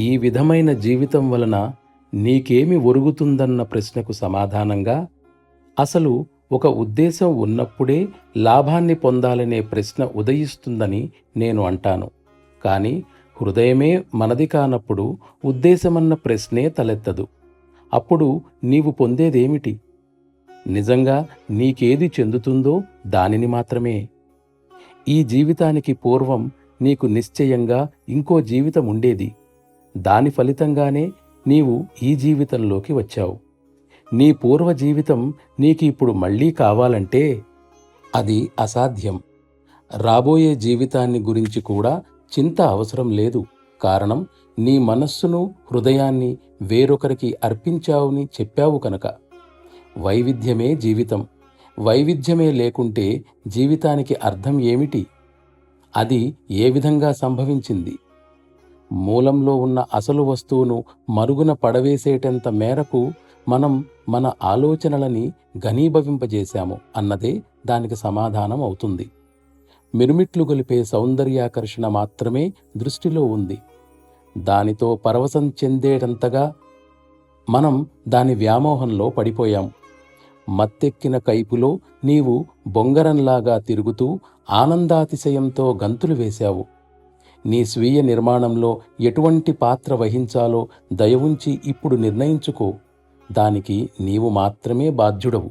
ఈ విధమైన జీవితం వలన నీకేమి ఒరుగుతుందన్న ప్రశ్నకు సమాధానంగా, అసలు ఒక ఉద్దేశం ఉన్నప్పుడే లాభాన్ని పొందాలనే ప్రశ్న ఉదయిస్తుందని నేను అంటాను. కానీ హృదయమే మనది కానప్పుడు ఉద్దేశమన్న ప్రశ్నే తలెత్తదు. అప్పుడు నీవు పొందేదేమిటి? నిజంగా నీకేది చెందుతుందో దానిని మాత్రమే. ఈ జీవితానికి పూర్వం నీకు నిశ్చయంగా ఇంకో జీవితం ఉండేది. దాని ఫలితంగానే నీవు ఈ జీవితంలోకి వచ్చావు. నీ పూర్వ జీవితం నీకు ఇప్పుడు మళ్ళీ కావాలంటే అది అసాధ్యం. రాబోయే జీవితాన్ని గురించి కూడా చింత అవసరం లేదు. కారణం, నీ మనస్సును, హృదయాన్ని వేరొకరికి అర్పించావుని చెప్పావు కనుక. వైవిధ్యమే జీవితం. వైవిధ్యమే లేకుంటే జీవితానికి అర్థం ఏమిటి? అది ఏ విధంగా సంభవించింది? మూలంలో ఉన్న అసలు వస్తువును మరుగున పడవేసేటంత మేరకు మనం మన ఆలోచనలని ఘనీభవింపజేశాము అన్నదే దానికి సమాధానం అవుతుంది. మిరుమిట్లు గొలిపే సౌందర్యాకర్షణ మాత్రమే దృష్టిలో ఉంది. దానితో పరవశం చెందేటంతగా మనం దాని వ్యామోహంలో పడిపోయాం. మత్తెక్కిన కైపులో నీవు బొంగరంలాగా తిరుగుతూ ఆనందాతిశయంతో గంతులు వేశావు. నీ స్వీయ నిర్మాణంలో ఎటువంటి పాత్ర వహించాలో దయవుంచి ఇప్పుడు నిర్ణయించుకో. దానికి నీవు మాత్రమే బాధ్యుడవు.